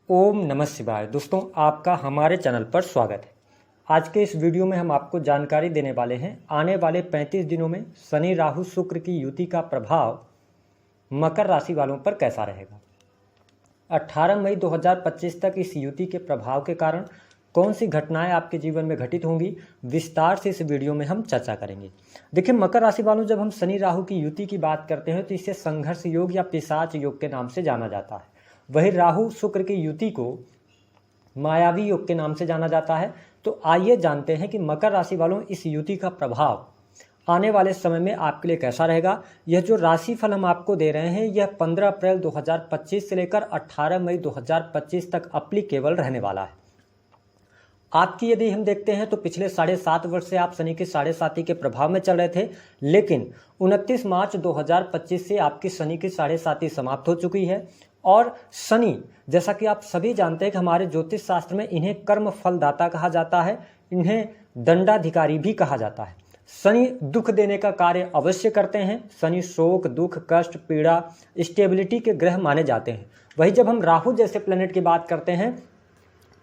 ओम नमः शिवाय। दोस्तों, आपका हमारे चैनल पर स्वागत है। आज के इस वीडियो में हम आपको जानकारी देने वाले हैं आने वाले 35 दिनों में शनि राहु शुक्र की युति का प्रभाव मकर राशि वालों पर कैसा रहेगा। 18 मई 2025 तक इस युति के प्रभाव के कारण कौन सी घटनाएं आपके जीवन में घटित होंगी, विस्तार से इस वीडियो में हम चर्चा करेंगे। देखिए, मकर राशि वालों, जब हम शनि राहु की युति की बात करते हैं तो इसे संघर्ष योग या पिशाच योग के नाम से जाना जाता है। वही राहु शुक्र की युति को मायावी योग के नाम से जाना जाता है। तो आइए जानते हैं कि मकर राशि वालों इस युति का प्रभाव आने वाले समय में आपके लिए कैसा रहेगा। यह जो राशिफल हम आपको दे रहे हैं यह 15 अप्रैल 2025 से लेकर 18 मई 2025 तक एप्लीकेबल रहने वाला है। आपकी यदि हम देखते हैं तो पिछले 7.5 वर्ष से आप शनि के 7.5 के प्रभाव में चल रहे थे, लेकिन 29 मार्च 2025 से आपकी शनि की 7.5 समाप्त हो चुकी है। और शनि, जैसा कि आप सभी जानते हैं कि हमारे ज्योतिष शास्त्र में इन्हें कर्म फलदाता कहा जाता है, इन्हें दंडाधिकारी भी कहा जाता है। शनि दुख देने का कार्य अवश्य करते हैं। शनि शोक, दुख, कष्ट, पीड़ा, स्टेबिलिटी के ग्रह माने जाते हैं। वही जब हम राहु जैसे प्लेनेट की बात करते हैं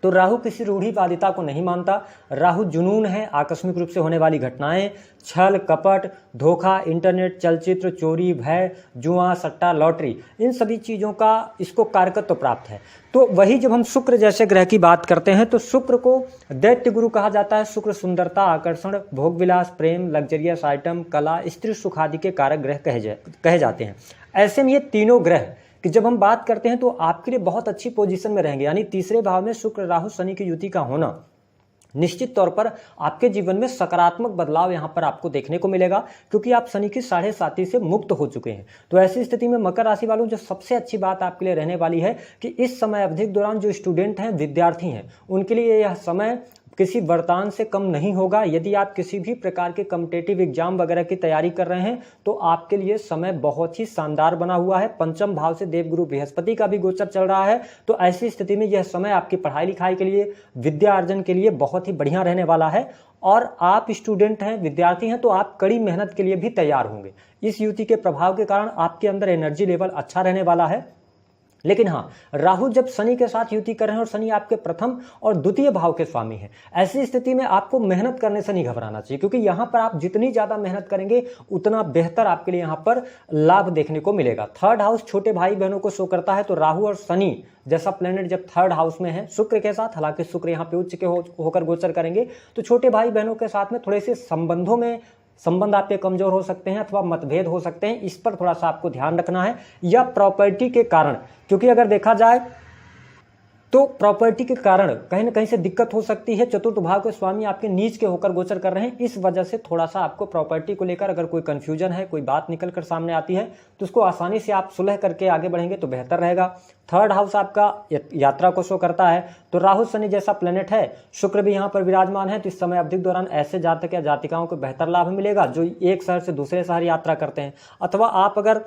तो राहु किसी रूढ़िवादिता को नहीं मानता। राहु जुनून है, आकस्मिक रूप से होने वाली घटनाएं, छल कपट, धोखा, इंटरनेट, चलचित्र, चोरी, भय, जुआ, सट्टा, लॉटरी, इन सभी चीज़ों का इसको कारकत्व प्राप्त है। तो वही जब हम शुक्र जैसे ग्रह की बात करते हैं तो शुक्र को दैत्य गुरु कहा जाता है। शुक्र सुंदरता, आकर्षण, भोग विलास, प्रेम, लग्जरियस आइटम, कला, स्त्री सुख आदि के कारक ग्रह कहे जाते हैं। ऐसे में ये तीनों ग्रह कि जब हम बात करते हैं तो आपके लिए बहुत अच्छी पोजीशन में रहेंगे। यानी तीसरे भाव में शुक्र राहु शनि की युति का होना निश्चित तौर पर आपके जीवन में सकारात्मक बदलाव यहाँ पर आपको देखने को मिलेगा, क्योंकि आप शनि की 7.5 से मुक्त हो चुके हैं। तो ऐसी स्थिति में मकर राशि वालों, जो सबसे अच्छी बात आपके लिए रहने वाली है कि इस समय अवधि के दौरान जो स्टूडेंट हैं, विद्यार्थी हैं, उनके लिए यह समय किसी वरदान से कम नहीं होगा। यदि आप किसी भी प्रकार के कॉम्पिटिटिव एग्जाम वगैरह की तैयारी कर रहे हैं तो आपके लिए समय बहुत ही शानदार बना हुआ है। पंचम भाव से देवगुरु बृहस्पति का भी गोचर चल रहा है। तो ऐसी स्थिति में यह समय आपकी पढ़ाई लिखाई के लिए, विद्या अर्जन के लिए बहुत ही बढ़िया रहने वाला है। और आप स्टूडेंट हैं, विद्यार्थी हैं, तो आप कड़ी मेहनत के लिए भी तैयार होंगे। इस युति के प्रभाव के कारण आपके अंदर एनर्जी लेवल अच्छा रहने वाला है। लेकिन हाँ, राहु जब शनि के साथ युति कर रहे हैं और शनि आपके प्रथम और द्वितीय भाव के स्वामी हैं, ऐसी स्थिति में आपको मेहनत करने से नहीं घबराना चाहिए, क्योंकि यहाँ पर आप जितनी ज़्यादा मेहनत करेंगे उतना बेहतर आपके लिए यहाँ पर लाभ देखने को मिलेगा। थर्ड हाउस छोटे भाई बहनों को शो करता है। तो राहु और शनि जैसा प्लेनेट जब थर्ड हाउस में है शुक्र के साथ, हालांकि शुक्र यहाँ पे उच्च के होकर गोचर करेंगे, तो छोटे भाई बहनों के साथ में थोड़े से संबंध आपके कमजोर हो सकते हैं अथवा मतभेद हो सकते हैं। इस पर थोड़ा सा आपको ध्यान रखना है। या प्रॉपर्टी के कारण, क्योंकि अगर देखा जाए तो प्रॉपर्टी के कारण कहीं ना कहीं से दिक्कत हो सकती है। चतुर्थ भाव के स्वामी आपके नीच के होकर गोचर कर रहे हैं, इस वजह से थोड़ा सा आपको प्रॉपर्टी को लेकर अगर कोई कंफ्यूजन है, कोई बात निकल कर सामने आती है तो उसको आसानी से आप सुलह करके आगे बढ़ेंगे तो बेहतर रहेगा। थर्ड हाउस आपका यात्रा को शो करता है। तो राहु शनि जैसा प्लेनेट है, शुक्र भी यहाँ पर विराजमान है। तो इस समय अवधि के दौरान ऐसे जातक या जातिकाओं को बेहतर लाभ मिलेगा जो एक शहर से दूसरे शहर यात्रा करते हैं, अथवा आप अगर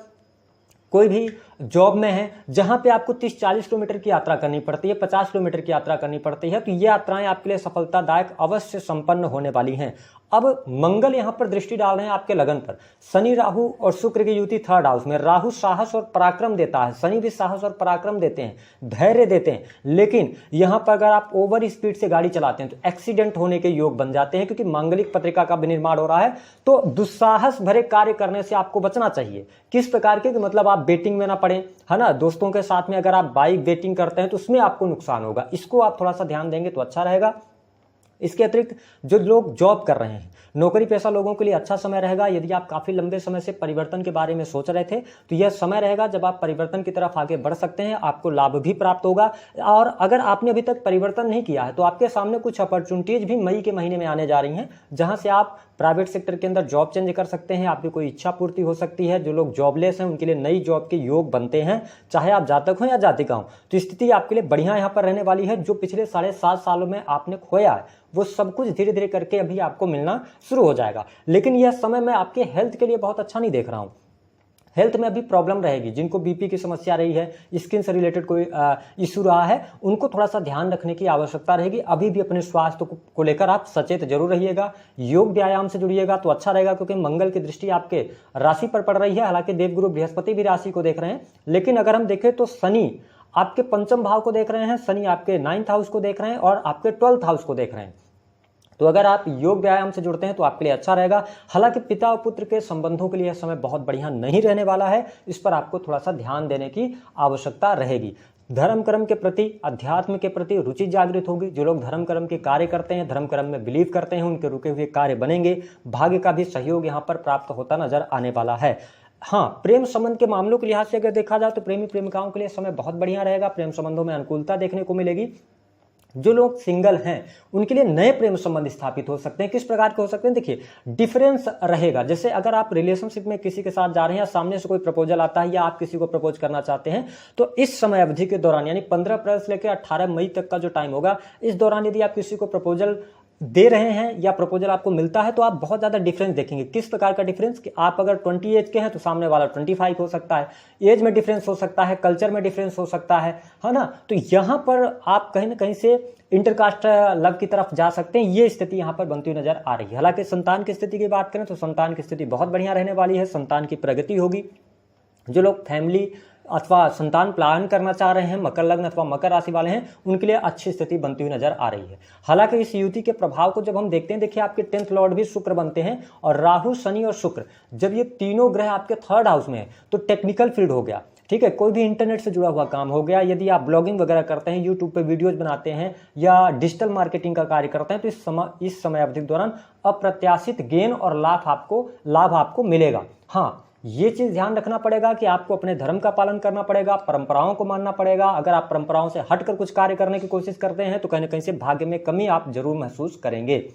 कोई भी जॉब में है जहां पे आपको 30-40 किलोमीटर की यात्रा करनी पड़ती है, 50 किलोमीटर की यात्रा करनी पड़ती है, तो ये यात्राएं आपके लिए सफलतादायक अवश्य संपन्न होने वाली हैं। अब मंगल यहां पर दृष्टि डाल रहे हैं आपके लगन पर। शनि राहु और शुक्र की युति थर्ड हाउस में। राहु साहस और पराक्रम देता है, शनि भी साहस और पराक्रम देते हैं, धैर्य देते हैं। लेकिन यहां पर अगर आप ओवर स्पीड से गाड़ी चलाते हैं तो एक्सीडेंट होने के योग बन जाते हैं, क्योंकि मांगलिक पत्रिका का विनिर्माण हो रहा है। तो दुस्साहस भरे कार्य करने से आपको बचना चाहिए। किस प्रकार के, मतलब आप बेटिंग में ना पड़े, है ना। दोस्तों के साथ में अगर आप बाइक बेटिंग करते हैं तो उसमें आपको नुकसान होगा, इसको आप थोड़ा सा ध्यान देंगे तो अच्छा रहेगा। इसके अतिरिक्त जो लोग जॉब कर रहे हैं, नौकरी पेशा लोगों के लिए अच्छा समय रहेगा। यदि आप काफ़ी लंबे समय से परिवर्तन के बारे में सोच रहे थे तो यह समय रहेगा जब आप परिवर्तन की तरफ आगे बढ़ सकते हैं, आपको लाभ भी प्राप्त होगा। और अगर आपने अभी तक परिवर्तन नहीं किया है तो आपके सामने कुछ अपॉर्चुनिटीज भी मई के महीने में आने जा रही हैं, जहां से आप प्राइवेट सेक्टर के अंदर जॉब चेंज कर सकते हैं। आपकी कोई इच्छा पूर्ति हो सकती है। जो लोग जॉबलेस हैं उनके लिए नई जॉब के योग बनते हैं, चाहे आप जातक हो या जातिका हो। तो स्थिति आपके लिए बढ़िया यहाँ पर रहने वाली है। जो पिछले 7.5 सालों में आपने खोया है वो सब कुछ धीरे धीरे करके अभी आपको मिलना शुरू हो जाएगा। लेकिन यह समय मैं आपके हेल्थ के लिए बहुत अच्छा नहीं देख रहा हूँ। हेल्थ में अभी प्रॉब्लम रहेगी। जिनको बीपी की समस्या रही है, स्किन से रिलेटेड कोई इशू रहा है, उनको थोड़ा सा ध्यान रखने की आवश्यकता रहेगी। अभी भी अपने स्वास्थ्य को लेकर आप सचेत जरूर रहिएगा। योग व्यायाम से जुड़िएगा तो अच्छा रहेगा, क्योंकि मंगल की दृष्टि आपके राशि पर पड़ रही है। हालांकि देवगुरु बृहस्पति भी राशि को देख रहे हैं, लेकिन अगर हम देखें तो शनि आपके पंचम भाव को देख रहे हैं, शनि आपके 9th हाउस को देख रहे हैं और आपके 12th हाउस को देख रहे हैं। तो अगर आप योग व्यायाम से जुड़ते हैं तो आपके लिए अच्छा रहेगा। हालांकि पिता और पुत्र के संबंधों के लिए यह समय बहुत बढ़िया नहीं रहने वाला है, इस पर आपको थोड़ा सा ध्यान देने की आवश्यकता रहेगी। धर्म कर्म के प्रति, अध्यात्म के प्रति रुचि जागृत होगी। जो लोग धर्म कर्म के कार्य करते हैं, धर्म कर्म में बिलीव करते हैं, उनके रुके हुए कार्य बनेंगे। भाग्य का भी सहयोग यहाँ पर प्राप्त होता नजर आने वाला है। हाँ, प्रेम संबंध के मामलों के लिहाज से अगर देखा जाए तो प्रेमी प्रेमिकाओं के लिए समय बहुत बढ़िया रहेगा। प्रेम संबंधों में अनुकूलता देखने को मिलेगी। जो लोग सिंगल हैं उनके लिए नए प्रेम संबंध स्थापित हो सकते हैं। किस प्रकार के हो सकते हैं, देखिए डिफरेंस रहेगा। जैसे अगर आप रिलेशनशिप में किसी के साथ जा रहे हैं या सामने से कोई प्रपोजल आता है या आप किसी को प्रपोज करना चाहते हैं, तो इस समय अवधि के दौरान यानी 15 अप्रैल से लेकर 18 मई तक का जो टाइम होगा, इस दौरान यदि आप किसी को प्रपोजल दे रहे हैं या प्रपोजल आपको मिलता है तो आप बहुत ज्यादा डिफरेंस देखेंगे। किस प्रकार का डिफरेंस कि आप अगर 20 एज के हैं तो सामने वाला 25 हो सकता है। एज में डिफरेंस हो सकता है, कल्चर में डिफरेंस हो सकता है ना। तो यहां पर आप कहीं ना कहीं से इंटरकास्ट लव की तरफ जा सकते हैं। ये स्थिति यहां पर बनती हुई नजर आ रही है। हालांकि संतान की स्थिति की बात करें तो संतान की स्थिति बहुत बढ़िया रहने वाली है। संतान की प्रगति होगी। जो लोग फैमिली अथवा संतान प्लान करना चाह रहे हैं, मकर लग्न अथवा मकर राशि वाले हैं, उनके लिए अच्छी स्थिति बनती हुई नजर आ रही है। हालांकि इस युति के प्रभाव को जब हम देखते हैं, देखिए आपके 10th लॉर्ड भी शुक्र बनते हैं और राहु, शनि और शुक्र, जब ये तीनों ग्रह आपके 3rd हाउस में है तो टेक्निकल फील्ड हो गया। ठीक है, कोई भी इंटरनेट से जुड़ा हुआ काम हो गया। यदि आप ब्लॉगिंग वगैरह करते हैं, यूट्यूब पे वीडियोज बनाते हैं या डिजिटल मार्केटिंग का कार्य करते हैं, तो इस समय अवधि के दौरान अप्रत्याशित गेन और लाभ आपको मिलेगा। हाँ, ये चीज ध्यान रखना पड़ेगा कि आपको अपने धर्म का पालन करना पड़ेगा, परंपराओं को मानना पड़ेगा। अगर आप परंपराओं से हटकर कुछ कार्य करने की कोशिश करते हैं तो कहीं ना कहीं से भाग्य में कमी आप जरूर महसूस करेंगे।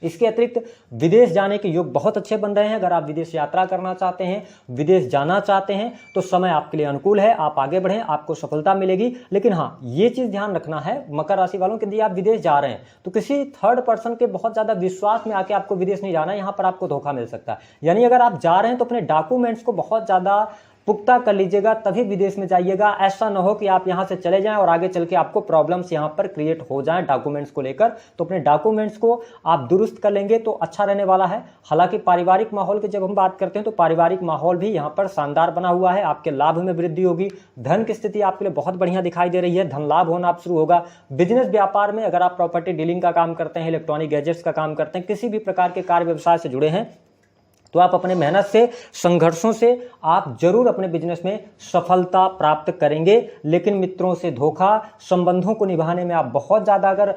इसके अतिरिक्त विदेश जाने के योग बहुत अच्छे बन रहे हैं। अगर आप विदेश यात्रा करना चाहते हैं, विदेश जाना चाहते हैं, तो समय आपके लिए अनुकूल है। आप आगे बढ़ें, आपको सफलता मिलेगी। लेकिन हाँ, ये चीज ध्यान रखना है मकर राशि वालों के, यदि आप विदेश जा रहे हैं तो किसी 3rd पर्सन के बहुत ज्यादा विश्वास में आके आपको विदेश नहीं जाना है। यहाँ पर आपको धोखा मिल सकता है। यानी अगर आप जा रहे हैं तो अपने डॉक्यूमेंट्स को बहुत ज्यादा पुख्ता कर लीजिएगा, तभी विदेश में जाइएगा। ऐसा ना हो कि आप यहां से चले जाएं और आगे चल के आपको प्रॉब्लम्स यहां पर क्रिएट हो जाएं डॉक्यूमेंट्स को लेकर। तो अपने डॉक्यूमेंट्स को आप दुरुस्त कर लेंगे तो अच्छा रहने वाला है। हालांकि पारिवारिक माहौल की जब हम बात करते हैं तो पारिवारिक माहौल भी यहां पर शानदार बना हुआ है। आपके लाभ में वृद्धि होगी। धन की स्थिति आपके लिए बहुत बढ़िया दिखाई दे रही है। धन लाभ होना आप शुरू होगा। बिजनेस व्यापार में अगर आप प्रॉपर्टी डीलिंग का काम करते हैं, इलेक्ट्रॉनिक गैजेट्स का काम करते हैं, किसी भी प्रकार के कार्य व्यवसाय से जुड़े हैं, तो आप अपने मेहनत से, संघर्षों से आप जरूर अपने बिजनेस में सफलता प्राप्त करेंगे। लेकिन मित्रों से धोखा, संबंधों को निभाने में आप बहुत ज्यादा अगर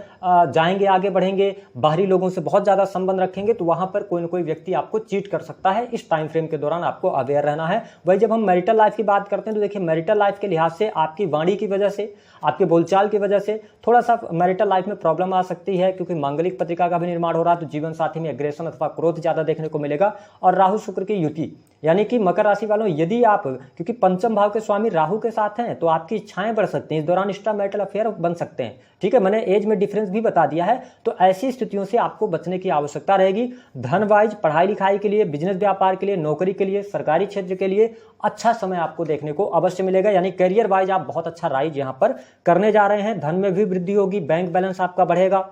जाएंगे, आगे बढ़ेंगे, बाहरी लोगों से बहुत ज्यादा संबंध रखेंगे तो वहां पर कोई ना कोई व्यक्ति आपको चीट कर सकता है। इस टाइम फ्रेम के दौरान आपको अवेयर रहना है। वही जब हम मैरिटल लाइफ की बात करते हैं तो देखिए मैरिटल लाइफ के लिहाज से आपकी वाणी की वजह से, आपके बोलचाल की वजह से थोड़ा सा मैरिटल लाइफ में प्रॉब्लम आ सकती है, क्योंकि मांगलिक पत्रिका का भी निर्माण हो रहा है। तो जीवन साथी में एग्रेशन अथवा क्रोध ज्यादा देखने को मिलेगा। और राहु शुक्र की युति, यानी कि मकर राशि वालों, यदि आप, क्योंकि पंचम भाव के स्वामी राहु के साथ हैं, तो आपकी इच्छाएं बढ़ सकती हैं। इस दौरान एक्स्ट्रा मैरिटल अफेयर बन सकते हैं। ठीक है, मैंने एज में डिफरेंस भी बता दिया है। तो ऐसी स्थितियों से आपको बचने की आवश्यकता रहेगी। धन वाइज, पढ़ाई लिखाई के लिए, बिजनेस व्यापार के लिए, नौकरी के लिए, सरकारी क्षेत्र के लिए अच्छा समय आपको देखने को अवश्य मिलेगा। यानी करियर वाइज आप बहुत अच्छा राइज यहां पर करने जा रहे हैं। धन में भी वृद्धि होगी। बैंक बैलेंस आपका बढ़ेगा।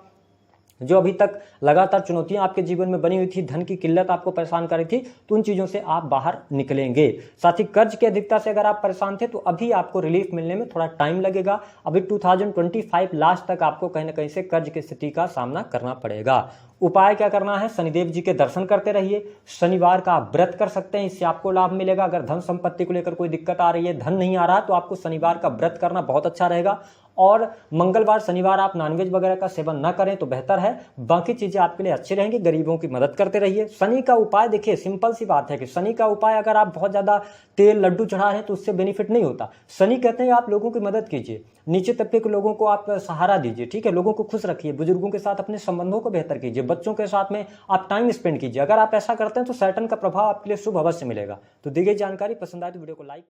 जो अभी तक लगातार चुनौतियां आपके जीवन में बनी हुई थी, धन की किल्लत आपको परेशान कर रही थी, तो उन चीजों से आप बाहर निकलेंगे। साथ ही कर्ज की अधिकता से अगर आप परेशान थे तो अभी आपको रिलीफ मिलने में थोड़ा टाइम लगेगा। अभी 2025 लास्ट तक आपको कहीं ना कहीं से कर्ज की स्थिति का सामना करना पड़ेगा। उपाय क्या करना है, शनिदेव जी के दर्शन करते रहिए। शनिवार का आप व्रत कर सकते हैं, इससे आपको लाभ मिलेगा। अगर धन संपत्ति को लेकर कोई दिक्कत आ रही है, धन नहीं आ रहा, तो आपको शनिवार का व्रत करना बहुत अच्छा रहेगा। और मंगलवार, शनिवार आप नॉनवेज वगैरह का सेवन न करें तो बेहतर है। बाकी चीजें आपके लिए अच्छी रहेंगी। गरीबों की मदद करते रहिए। शनि का उपाय देखिए, सिंपल सी बात है कि शनि का उपाय, अगर आप बहुत ज्यादा तेल लड्डू चढ़ा रहे हैं तो उससे बेनिफिट नहीं होता। शनि कहते हैं आप लोगों की मदद कीजिए, नीचे तबके के लोगों को आप सहारा दीजिए। ठीक है, लोगों को खुश रखिए, बुजुर्गों के साथ अपने संबंधों को बेहतर कीजिए, बच्चों के साथ में आप टाइम स्पेंड कीजिए। अगर आप ऐसा करते हैं तो सैटर्न का प्रभाव आपके लिए शुभ अवश्य मिलेगा। तो दी गई जानकारी पसंद आए तो वीडियो को लाइक